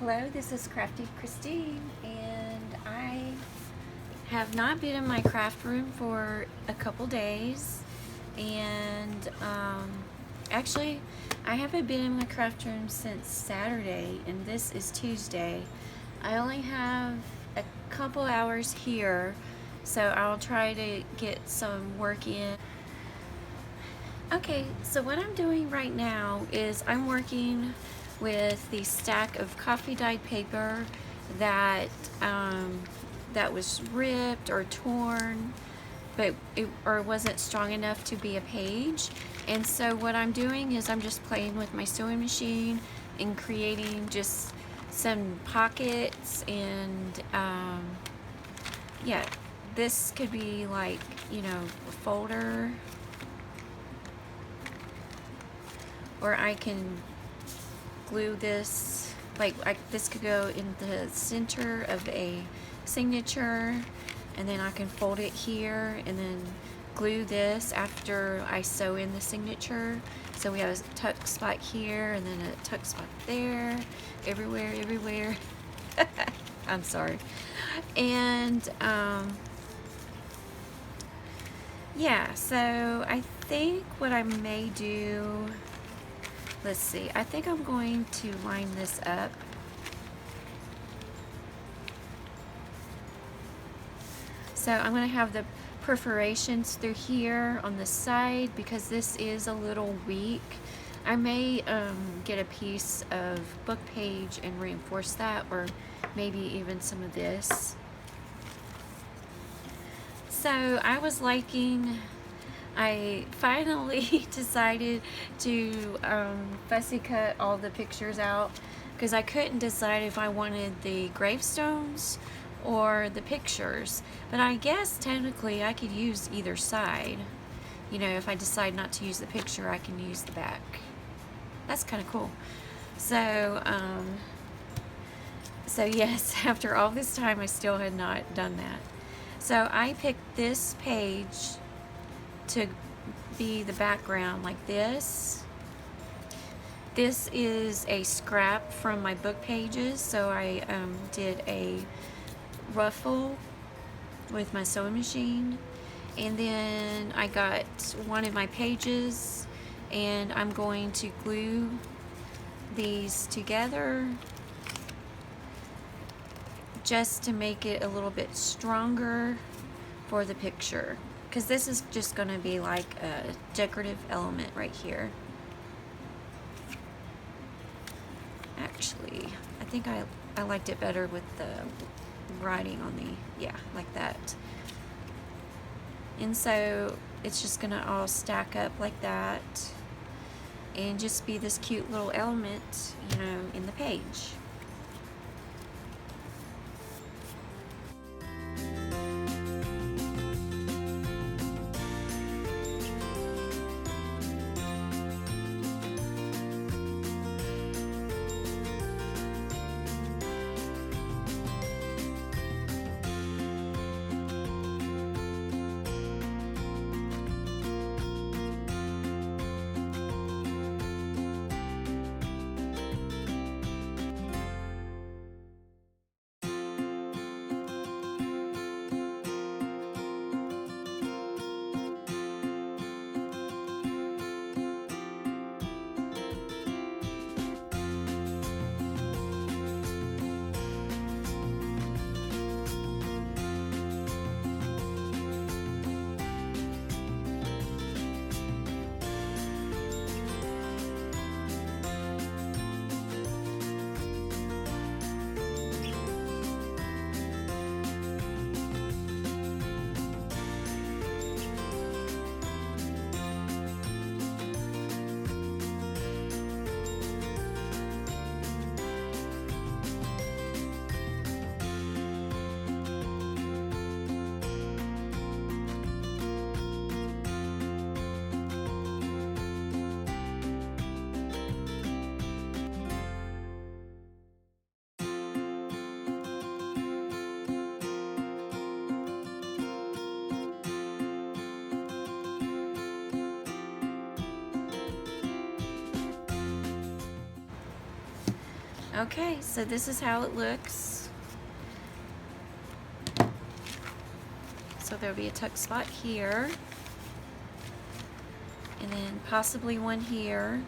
Hello, this is Crafty Christine, and I have not been in my craft room for a couple days, and actually I haven't been in my craft room since Saturday, and this is Tuesday. I only have a couple hours here, so I'll try to get some work in. Okay, so what I'm doing right now is I'm working with the stack of coffee dyed paper that that was ripped or torn, but or wasn't strong enough to be a page. And so what I'm doing is I'm just playing with my sewing machine and creating just some pockets and yeah, this could be like, you know, a folder, or I can glue this, like this could go in the center of a signature, and then I can fold it here and then glue this after I sew in the signature. So we have a tuck spot here and then a tuck spot there, everywhere. I'm sorry. And yeah, so I think what I may do, let's see, I think I'm going to line this up. So I'm going to have the perforations through here on the side because this is a little weak. I may get a piece of book page and reinforce that, or maybe even some of this. So I finally decided to fussy cut all the pictures out because I couldn't decide if I wanted the gravestones or the pictures. But I guess technically I could use either side. You know, if I decide not to use the picture, I can use the back. That's kind of cool. So, so yes, after all this time, I still had not done that. So I picked this page to be the background like this. This is a scrap from my book pages, so I did a ruffle with my sewing machine, and then I got one of my pages and I'm going to glue these together just to make it a little bit stronger for the picture, because this is just going to be like a decorative element right here. Actually, I think I liked it better with the writing on the, yeah, like that. And so it's just going to all stack up like that and just be this cute little element, you know, in the page. Okay, so this is how it looks. So there'll be a tuck spot here, and then possibly one here.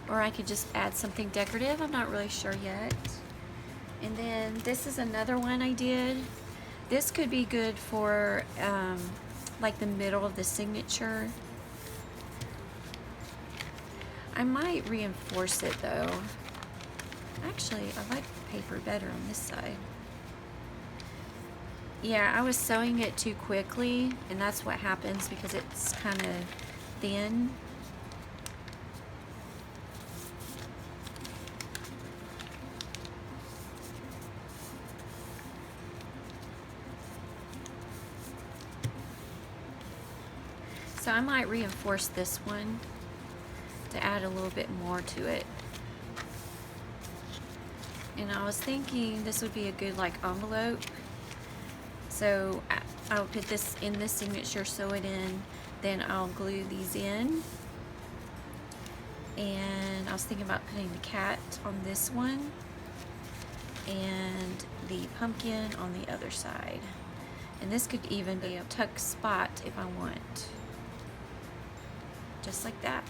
Or I could just add something decorative, I'm not really sure yet. And then this is another one I did. This could be good for like the middle of the signature. I might reinforce it though. Actually, I like the paper better on this side. Yeah, I was sewing it too quickly, and that's what happens because it's kind of thin. So I might reinforce this one to add a little bit more to it. And I was thinking this would be a good like envelope. So I'll put this in this signature, sew it in, then I'll glue these in. And I was thinking about putting the cat on this one and the pumpkin on the other side. And this could even be a tuck spot if I want. Just like that.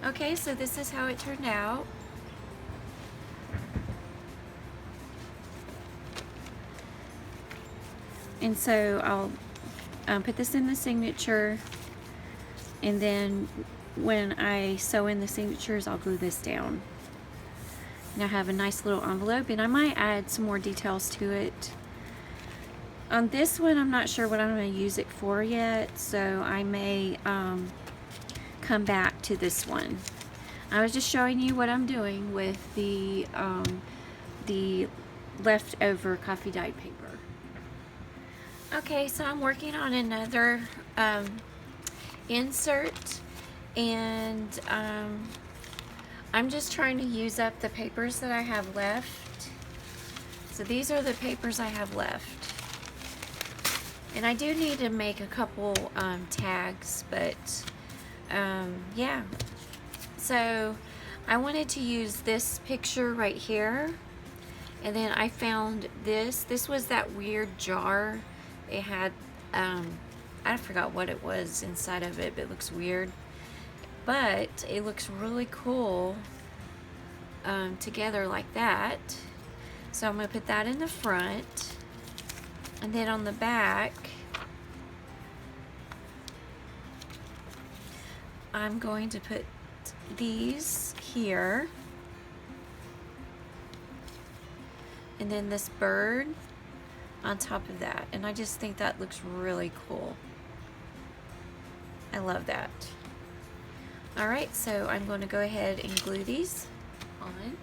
Okay, so this is how it turned out. And so I'll put this in the signature, and then when I sew in the signatures, I'll glue this down. And I have a nice little envelope, and I might add some more details to it. On this one, I'm not sure what I'm going to use it for yet, so I may come back to this one. I was just showing you what I'm doing with the leftover coffee dyed paper. Okay, so I'm working on another insert, and I'm just trying to use up the papers that I have left. So these are the papers I have left. And I do need to make a couple tags, but yeah. So I wanted to use this picture right here, and then I found this. This was that weird jar. It had, I forgot what it was inside of it, but it looks weird. But it looks really cool together like that. So I'm going to put that in the front. And then on the back, I'm going to put these here. And then this bird on top of that. And I just think that looks really cool. I love that. Alright, so I'm going to go ahead and glue these on.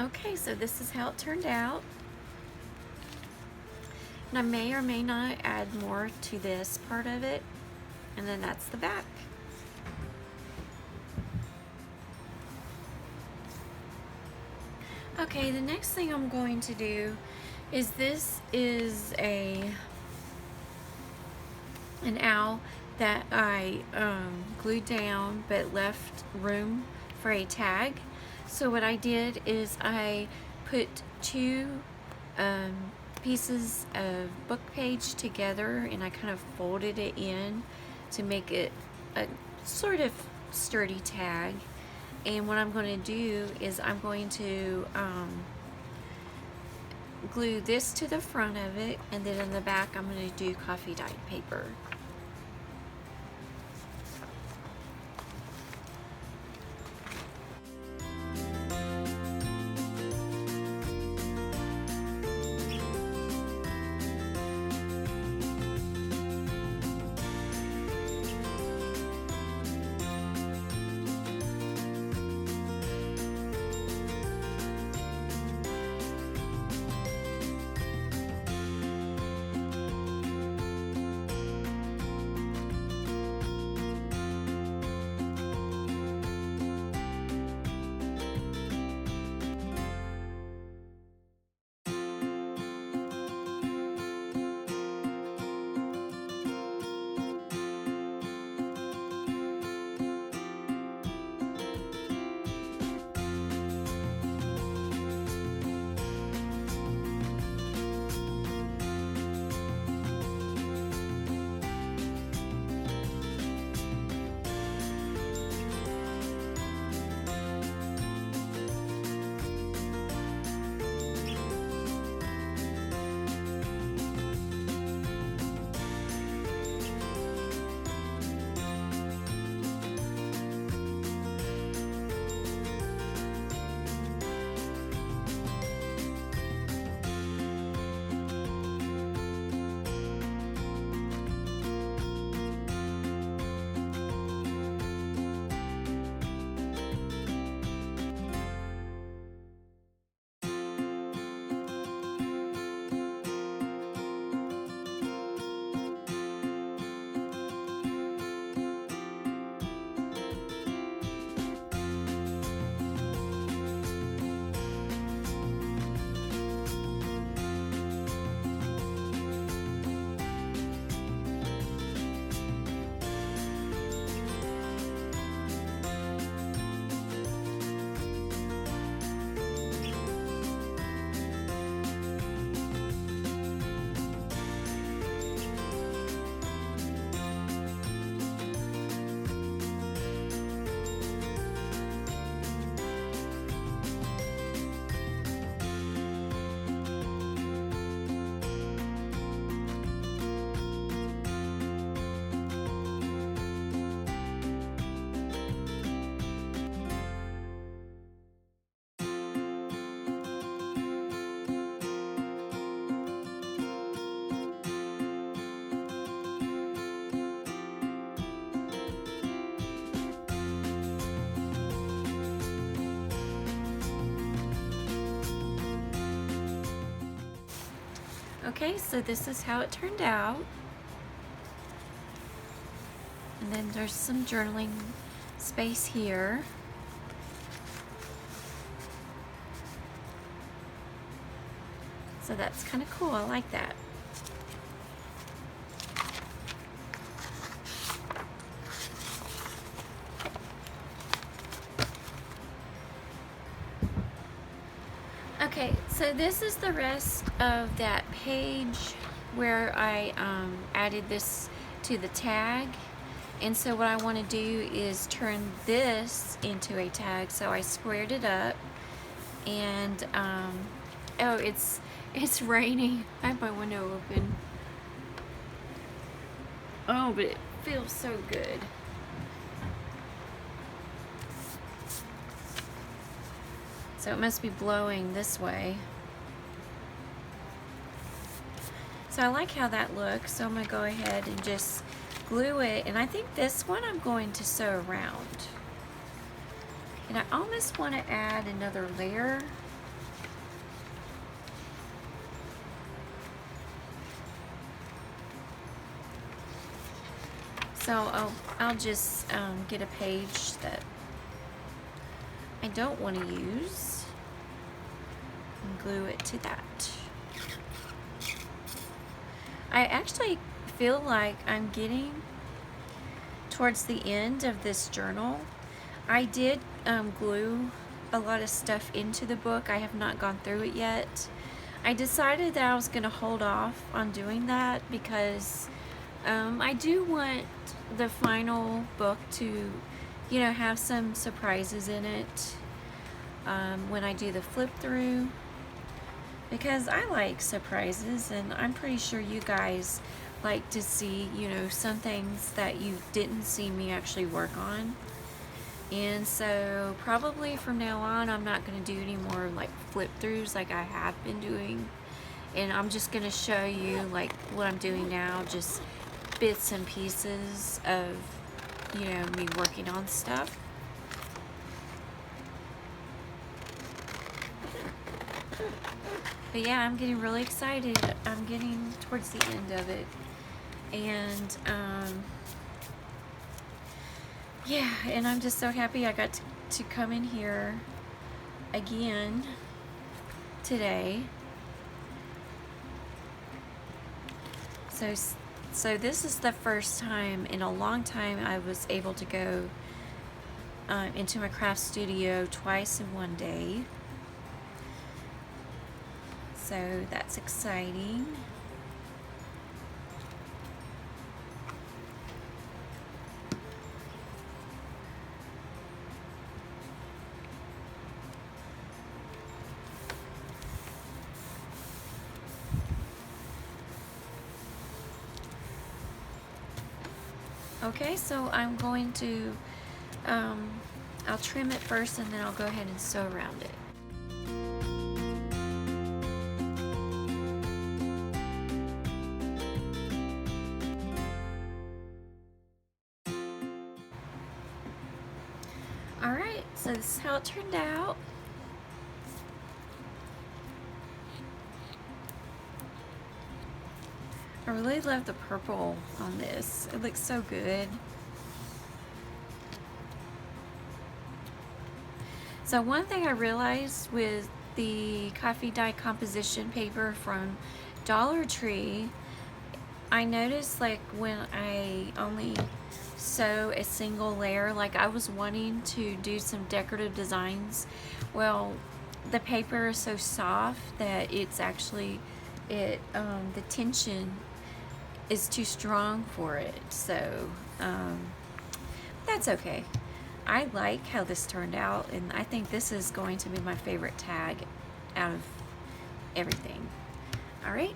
Okay, so this is how it turned out. And I may or may not add more to this part of it. And then that's the back. Okay, the next thing I'm going to do is this is an owl that I glued down but left room for a tag. So what I did is I put two pieces of book page together, and I kind of folded it in to make it a sort of sturdy tag. And what I'm going to do is I'm going to glue this to the front of it, and then in the back I'm going to do coffee dyed paper. Okay, so this is how it turned out. And then there's some journaling space here. So that's kind of cool. I like that. Okay, so this is the rest of that page where I added this to the tag. And so what I want to do is turn this into a tag. So I squared it up, and oh, it's raining. I have my window open. Oh, but it feels so good. So it must be blowing this way. So I like how that looks, so I'm going to go ahead and just glue it. And I think this one I'm going to sew around. And I almost want to add another layer So I'll just get a page that I don't want to use and glue it to that. I actually feel like I'm getting towards the end of this journal. I did glue a lot of stuff into the book. I have not gone through it yet. I decided that I was going to hold off on doing that because I do want the final book to, you know, have some surprises in it when I do the flip through, because I like surprises, and I'm pretty sure you guys like to see, you know, some things that you didn't see me actually work on. And so probably from now on, I'm not going to do any more like flip throughs like I have been doing, and I'm just going to show you like what I'm doing now, just bits and pieces of, you know, me working on stuff. But yeah, I'm getting really excited. I'm getting towards the end of it, and yeah, and I'm just so happy I got to come in here again today. So this is the first time in a long time I was able to go into my craft studio twice in one day. So that's exciting. Okay, so I'm going to, I'll trim it first and then I'll go ahead and sew around it. Alright, so this is how it turned out. I really love the purple on this. It looks so good. So one thing I realized with the coffee dye composition paper from Dollar Tree, I noticed like when I only sew a single layer, like I was wanting to do some decorative designs, well, the paper is so soft that it's actually, the tension is too strong for it. So that's okay. I like how this turned out, and I think this is going to be my favorite tag out of everything. All right.